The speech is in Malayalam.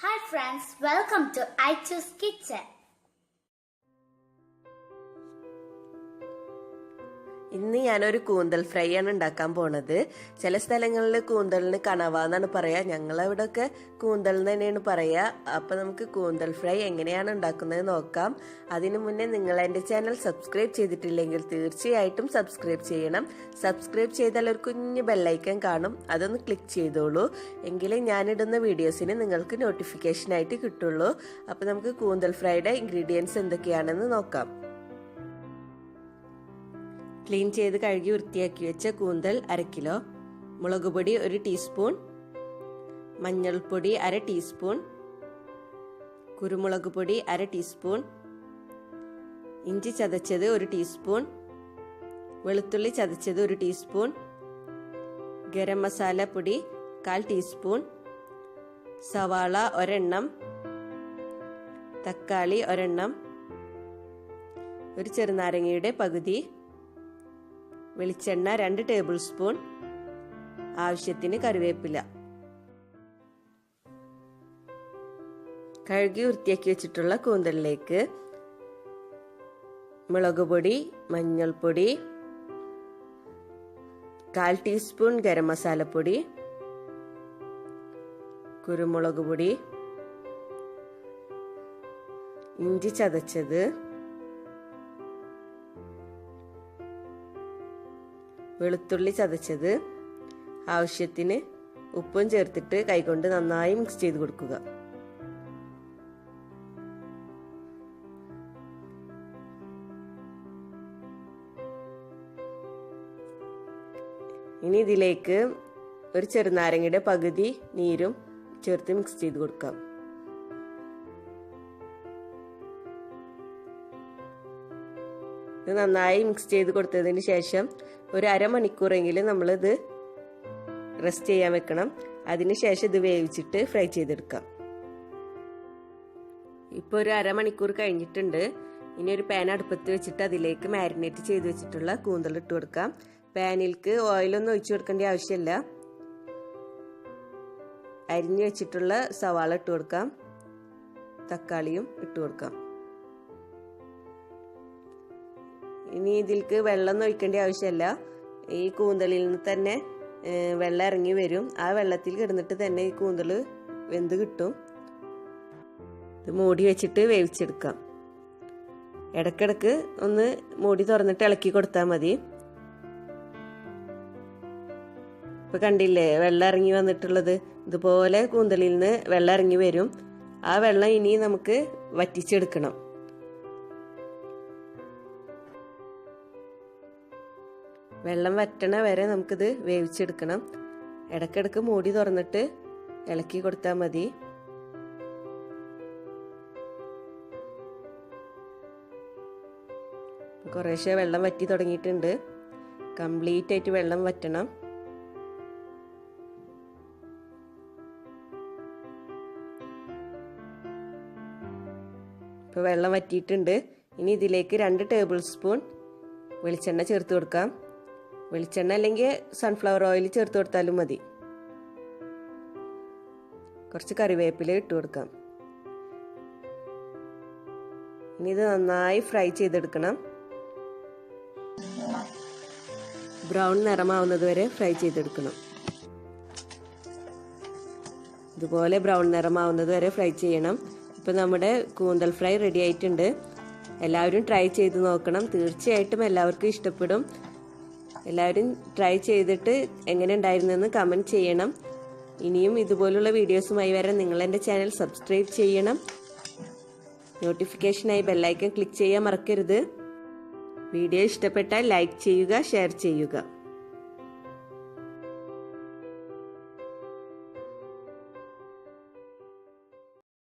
Hi friends, welcome to I Choose Kitchen. ഇന്ന് ഞാനൊരു കൂന്തൽ ഫ്രൈ ആണ് ഉണ്ടാക്കാൻ പോണത്. ചില സ്ഥലങ്ങളിൽ കൂന്തലിന് കണവ എന്നാണ് പറയാ, ഞങ്ങളവിടെയൊക്കെ കൂന്തൽ തന്നെയാണ് പറയാ. അപ്പൊ നമുക്ക് കൂന്തൽ ഫ്രൈ എങ്ങനെയാണ് ഉണ്ടാക്കുന്നത് നോക്കാം. അതിനു മുന്നേ നിങ്ങൾ എൻ്റെ ചാനൽ സബ്സ്ക്രൈബ് ചെയ്തിട്ടില്ലെങ്കിൽ തീർച്ചയായിട്ടും സബ്സ്ക്രൈബ് ചെയ്യണം. സബ്സ്ക്രൈബ് ചെയ്താൽ ഒരു കുഞ്ഞു ബെല്ലൈക്കൺ കാണും, അതൊന്ന് ക്ലിക്ക് ചെയ്തോളൂ. എങ്കിലേ ഞാനിടുന്ന വീഡിയോസിന് നിങ്ങൾക്ക് നോട്ടിഫിക്കേഷൻ ആയിട്ട് കിട്ടുള്ളൂ. അപ്പൊ നമുക്ക് കൂന്തൽ ഫ്രൈയുടെ ഇൻഗ്രീഡിയൻസ് എന്തൊക്കെയാണെന്ന് നോക്കാം. ക്ലീൻ ചെയ്ത് കഴുകി വൃത്തിയാക്കി വെച്ച കൂന്തൽ 1/2 കിലോ, മുളക് പൊടി 1 ടീസ്പൂൺ, മഞ്ഞൾപ്പൊടി 1/2 ടീസ്പൂൺ, കുരുമുളക് പൊടി 1/2 ടീസ്പൂൺ, ഇഞ്ചി ചതച്ചത് 1 ടീസ്പൂൺ, വെളുത്തുള്ളി ചതച്ചത് 1 ടീസ്പൂൺ, ഗരം മസാല പൊടി 1/4 ടീസ്പൂൺ, സവാള 1 എണ്ണം, തക്കാളി 1 എണ്ണം, ഒരു ചെറുനാരങ്ങയുടെ പകുതി, വെളിച്ചെണ്ണ 2 ടേബിൾ സ്പൂൺ, ആവശ്യത്തിന് കറിവേപ്പില. കഴുകി വൃത്തിയാക്കി വെച്ചിട്ടുള്ള കൂന്തലിലേക്ക് മുളക് പൊടി, മഞ്ഞൾപ്പൊടി, 1/4 ടീസ്പൂൺ ഗരം മസാലപ്പൊടി, കുരുമുളക് പൊടി, ഇഞ്ചി ചതച്ചത്, വെളുത്തുള്ളി ചതച്ചത്, ആവശ്യത്തിന് ഉപ്പും ചേർത്തിട്ട് കൈകൊണ്ട് നന്നായി മിക്സ് ചെയ്ത് കൊടുക്കുക. ഇനി ഇതിലേക്ക് ഒരു ചെറുനാരങ്ങയുടെ പകുതി നീരും ചേർത്ത് മിക്സ് ചെയ്ത് കൊടുക്കാം. ഇത് നന്നായി മിക്സ് ചെയ്ത് കൊടുത്തതിന് ശേഷം ഒരു അരമണിക്കൂറെങ്കിലും നമ്മളിത് റെസ്റ്റ് ചെയ്യാൻ വെക്കണം. അതിനുശേഷം ഇത് വേവിച്ചിട്ട് ഫ്രൈ ചെയ്തെടുക്കാം. ഇപ്പോൾ ഒരു അരമണിക്കൂർ കഴിഞ്ഞിട്ടുണ്ട്. ഇനി ഒരു പാൻ അടുപ്പത്ത് വെച്ചിട്ട് അതിലേക്ക് മാരിനേറ്റ് ചെയ്ത് വെച്ചിട്ടുള്ള കൂന്തൽ ഇട്ട് കൊടുക്കാം. പാനിലേക്ക് ഓയിലൊന്നും ഒഴിച്ചു കൊടുക്കേണ്ട ആവശ്യമില്ല. അരിഞ്ഞു വെച്ചിട്ടുള്ള സവാള ഇട്ട് കൊടുക്കാം, തക്കാളിയും ഇട്ട് കൊടുക്കാം. ഇനി ഇതിലേക്ക് വെള്ളം ഒഴിക്കേണ്ട ആവശ്യമില്ല. ഈ കൂന്തലിൽ നിന്ന് തന്നെ വെള്ളം ഇറങ്ങി വരും. ആ വെള്ളത്തിൽ കിടന്നിട്ട് തന്നെ ഈ കൂന്തൽ വെന്ത് കിട്ടും. ഇത് മൂടി വെച്ചിട്ട് വേവിച്ചെടുക്കാം. ഇടയ്ക്കിടയ്ക്ക് ഒന്ന് മൂടി തുറന്നിട്ട് ഇളക്കി കൊടുത്താൽ മതി. ഇപ്പൊ കണ്ടില്ലേ വെള്ളം ഇറങ്ങി വന്നിട്ടുള്ളത്? ഇതുപോലെ കൂന്തലിൽ നിന്ന് വെള്ളം ഇറങ്ങി വരും. ആ വെള്ളം ഇനി നമുക്ക് വറ്റിച്ചെടുക്കണം. വെള്ളം വറ്റണ വരെ നമുക്കിത് വേവിച്ചെടുക്കണം. ഇടയ്ക്കിടയ്ക്ക് മൂടി തുറന്നിട്ട് ഇളക്കി കൊടുത്താൽ മതി. കുറേശ്ശെ വെള്ളം വറ്റി തുടങ്ങിയിട്ടുണ്ട്. കംപ്ലീറ്റ് ആയിട്ട് വെള്ളം വറ്റണം. ഇപ്പോൾ വെള്ളം വറ്റിയിട്ടുണ്ട്. ഇനി ഇതിലേക്ക് 2 ടേബിൾ സ്പൂൺ വെളിച്ചെണ്ണ ചേർത്ത് കൊടുക്കാം. വെളിച്ചെണ്ണ അല്ലെങ്കിൽ സൺഫ്ലവർ ഓയിൽ ചേർത്ത് കൊടുത്താലും മതി. കുറച്ച് കറിവേപ്പില ഇട്ട് കൊടുക്കാം. ഇനി ഇത് നന്നായി ഫ്രൈ ചെയ്തെടുക്കണം. ബ്രൗൺ നിറമാവുന്നത് വരെ ഫ്രൈ ചെയ്തെടുക്കണം. ഇതുപോലെ ബ്രൗൺ നിറമാവുന്നത് വരെ ഫ്രൈ ചെയ്യണം. ഇപ്പം നമ്മുടെ കൂന്തൽ ഫ്രൈ റെഡി ആയിട്ടുണ്ട്. എല്ലാവരും ട്രൈ ചെയ്ത് നോക്കണം. തീർച്ചയായിട്ടും എല്ലാവർക്കും ഇഷ്ടപ്പെടും. എല്ലാവരും ട്രൈ ചെയ്തിട്ട് എങ്ങനെ ഉണ്ടായിരുന്നെന്ന് കമൻറ്റ് ചെയ്യണം. ഇനിയും ഇതുപോലുള്ള വീഡിയോസുമായി വരാൻ നിങ്ങൾ എൻ്റെ ചാനൽ സബ്സ്ക്രൈബ് ചെയ്യണം. നോട്ടിഫിക്കേഷനായി ബെല്ലൈക്കൺ ക്ലിക്ക് ചെയ്യാൻ മറക്കരുത്. വീഡിയോ ഇഷ്ടപ്പെട്ടാൽ ലൈക്ക് ചെയ്യുക, ഷെയർ ചെയ്യുക.